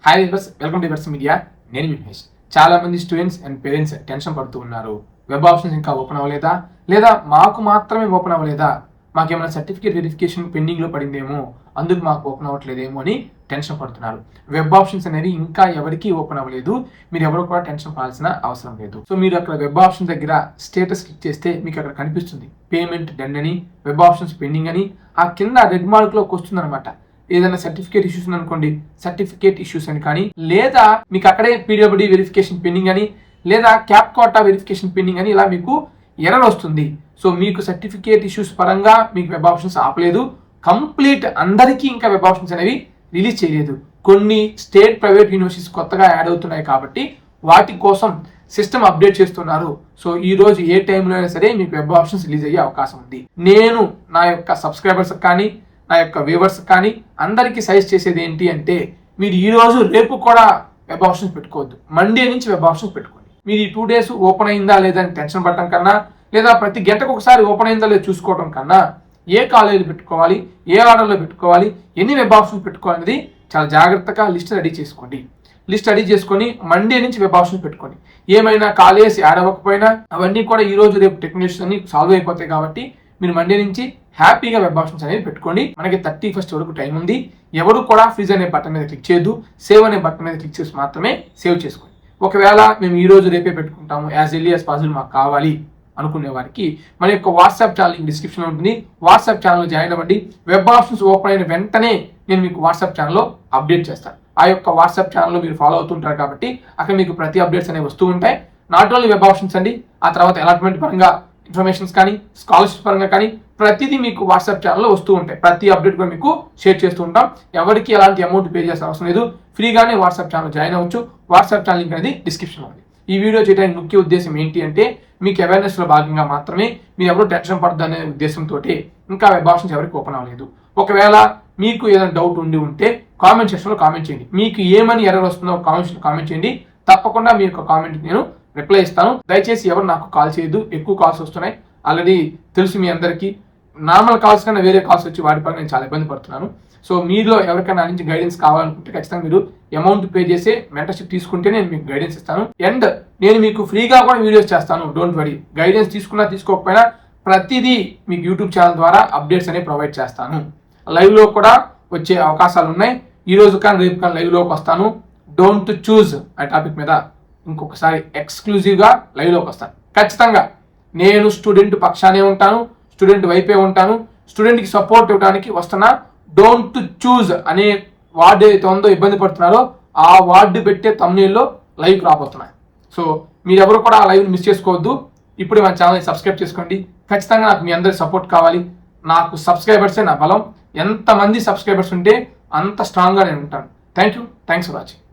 Hi viewers, welcome to వర్స్ media. నేను మీ మహేష్. చాలా మంది స్టూడెంట్స్ అండ్ పేరెంట్స్ టెన్షన్ పడుతూ ఉన్నారు. వెబ్ ఆప్షన్స్ ఇంకా ఓపెన్ అవ్వలేదా, లేదా మాకు మాత్రమే ఓపెన్ అవ్వలేదా, మాకేమైనా సర్టిఫికేట్ వెరిఫికేషన్ పెండింగ్లో పడిందేమో, అందుకు మాకు ఓపెన్ అవ్వట్లేదేమో అని టెన్షన్ పడుతున్నారు. వెబ్ ఆప్షన్స్ అనేవి ఇంకా ఎవరికి ఓపెన్ అవ్వలేదు. మీరు ఎవరు కూడా టెన్షన్ పడాల్సిన అవసరం లేదు. సో మీరు అక్కడ వెబ్ ఆప్షన్ దగ్గర స్టేటస్ క్లిక్ చేస్తే మీకు అక్కడ కనిపిస్తుంది పేమెంట్ డన్ అని, వెబ్ ఆప్షన్స్ పెండింగ్ అని. ఆ కింద రెడ్ మార్క్లోకి వస్తుంది అనమాట. ఏదైనా సర్టిఫికేట్ ఇష్యూస్ అనుకోండి, సర్టిఫికేట్ ఇష్యూస్ అని కానీ, లేదా మీకు అక్కడే పీడబ్ల్యూడీ వెరిఫికేషన్ పెండింగ్ అని, లేదా క్యాప్ కోటా వెరిఫికేషన్ పెండింగ్ అని ఇలా మీకు ఎర్రర్ వస్తుంది. సో మీకు సర్టిఫికేట్ ఇష్యూస్ పరంగా మీకు వెబ్ ఆప్షన్స్ ఆపలేదు. కంప్లీట్ అందరికీ ఇంకా వెబ్ ఆప్షన్స్ అనేవి రిలీజ్ చేయలేదు. కొన్ని స్టేట్ ప్రైవేట్ యూనివర్సిటీస్ కొత్తగా యాడ్ అవుతున్నాయి కాబట్టి వాటి కోసం సిస్టమ్ అప్డేట్ చేస్తున్నారు. సో ఈ రోజు ఏ టైంలో అయినా సరే మీకు వెబ్ ఆప్షన్స్ రిలీజ్ అయ్యే అవకాశం ఉంది. నేను నా యొక్క సబ్స్క్రైబర్స్ కానీ, నా యొక్క వ్యూవర్స్ కానీ అందరికీ సజెస్ట్ చేసేది ఏంటి అంటే, మీరు ఈ రోజు రేపు కూడా వెబ్ ఆప్షన్స్ పెట్టుకోవద్దు. మండే నుంచి వెబ్ ఆప్షన్స్ పెట్టుకోండి. మీరు ఈ 2 days ఓపెన్ అయిందా లేదా అని టెన్షన్ పడటం కన్నా, లేదా ప్రతి గంటకు ఒకసారి ఓపెన్ అయిందా లేదా చూసుకోవడం కన్నా, ఏ కాలేజీలు పెట్టుకోవాలి, ఏ ఆర్డర్లో పెట్టుకోవాలి, ఎన్ని వెబ్ ఆప్షన్స్ పెట్టుకోవాలి అనేది చాలా జాగ్రత్తగా లిస్ట్ రెడీ చేసుకోండి. లిస్ట్ రెడీ చేసుకొని మండే నుంచి వెబ్ ఆప్షన్స్ పెట్టుకోండి. ఏమైనా కాలేజ్ యాడ్ అవ్వకపోయినా అవన్నీ కూడా ఈ రోజు రేపు టెక్నాలజీస్ అన్ని సాల్వ్ అయిపోతాయి కాబట్టి మీరు మండే నుంచి హ్యాపీగా వెబ్ ఆప్షన్స్ అనేది పెట్టుకోండి. మనకి 31st వరకు టైం ఉంది. ఎవరు కూడా ఫ్రీజ్ అనే బటన్ మీద క్లిక్ చేయొద్దు. సేవ్ అనే బటన్ మీద క్లిక్ చేసి మాత్రమే సేవ్ చేసుకోండి. ఒకవేళ మేము ఈ రోజు రేపే పెట్టుకుంటాము, యాజ్ ఎర్లీ యాజ్ పాసిబుల్ మాకు కావాలి అనుకునే వారికి మన యొక్క వాట్సాప్ ఛానల్ లింక్ డిస్క్రిప్షన్లో ఉంటుంది. వాట్సాప్ ఛానల్లో జాయిన్ అవ్వండి. వెబ్ ఆప్షన్స్ ఓపెన్ అయిన వెంటనే నేను మీకు వాట్సాప్ ఛానల్లో అప్డేట్ చేస్తాను. ఆ యొక్క వాట్సాప్ ఛానల్లో మీరు ఫాలో అవుతుంటారు కాబట్టి అక్కడ మీకు ప్రతి అప్డేట్స్ అనేవి వస్తూ ఉంటాయి. నాట్ ఓన్లీ వెబ్ ఆప్షన్స్ అండి, ఆ తర్వాత అలాట్మెంట్ పరంగా ఇన్ఫర్మేషన్స్ కానీ, స్కాలర్షిప్ పరంగా కానీ ప్రతిదీ మీకు వాట్సాప్ ఛానల్లో వస్తూ ఉంటాయి. ప్రతి అప్డేట్ కూడా మీకు షేర్ చేస్తూ ఉంటాం. ఎవరికి ఎలాంటి అమౌంట్ పే చేయాల్సిన అవసరం లేదు. ఫ్రీగానే వాట్సాప్ ఛానల్ జాయిన్ అవ్వచ్చు. వాట్సాప్ ఛానల్ లింక్ అనేది డిస్క్రిప్షన్లో ఉంది. ఈ వీడియో చేయడానికి ముఖ్య ఉద్దేశం ఏంటి అంటే, మీకు అవేర్నెస్లో భాగంగా మాత్రమే. మీరు ఎవరు టెన్షన్ పడద్దు అనే ఉద్దేశంతో ఇంకా వెబ్ ఆప్షన్స్ ఎవరికి ఓపెన్ అవ్వలేదు. ఒకవేళ మీకు ఏదైనా డౌట్ ఉంటే కామెంట్ సెక్షన్లో కామెంట్ చేయండి. మీకు ఏమని ఎర్రర్ వస్తుందో కామెంట్ చేయండి. తప్పకుండా మీ యొక్క కామెంట్ నేను రిప్లై ఇస్తాను. దయచేసి ఎవరు నాకు కాల్ చేయొద్దు. ఎక్కువ కాల్స్ వస్తున్నాయి, ఆల్రెడీ తెలుసు మీ అందరికీ. నార్మల్ కాల్స్ కన్నా వేరే కాల్స్ వచ్చి వాటి పరంగా నేను చాలా ఇబ్బంది పడుతున్నాను. సో మీలో ఎవరికైనా నుంచి గైడెన్స్ కావాలనుకుంటే ఖచ్చితంగా మీరు అమౌంట్ పే చేసి మెంటర్షిప్ తీసుకుంటే నేను మీకు గైడెన్స్ ఇస్తాను. అండ్ నేను మీకు ఫ్రీగా కూడా వీడియోస్ చేస్తాను. Don't worry. గైడెన్స్ తీసుకున్నా తీసుకోకపోయినా ప్రతిదీ మీకు యూట్యూబ్ ఛానల్ ద్వారా అప్డేట్స్ అనేవి ప్రొవైడ్ చేస్తాను. లైవ్లో కూడా వచ్చే అవకాశాలు ఉన్నాయి. ఈ రోజు కానీ రేపు కానీ లైవ్లోకి వస్తాను. డోంట్ చూజ్ అనే టాపిక్ మీద ఇంకొకసారి ఎక్స్క్లూజివ్గా లైవ్లోకి వస్తాను. ఖచ్చితంగా నేను స్టూడెంట్ పక్షానే ఉంటాను, స్టూడెంట్ వైపే ఉంటాను. స్టూడెంట్కి సపోర్ట్ ఇవ్వడానికి వస్తున్నా. డోంట్ చూజ్ అనే వార్డు ఏదైతే ఉందో ఇబ్బంది పడుతున్నారో ఆ వార్డు పెట్టే తమ్నేల్లో లైవ్కి రాబోతున్నాయి. సో మీరెవరు కూడా ఆ లైవ్ని మిస్ చేసుకోవద్దు. ఇప్పుడు మన ఛానల్ని సబ్స్క్రైబ్ చేసుకోండి. ఖచ్చితంగా నాకు మీ అందరి సపోర్ట్ కావాలి. నాకు సబ్స్క్రైబర్సే నా బలం. ఎంతమంది సబ్స్క్రైబర్స్ ఉంటే అంత స్ట్రాంగ్గా నేను ఉంటాను. Thanks for watching.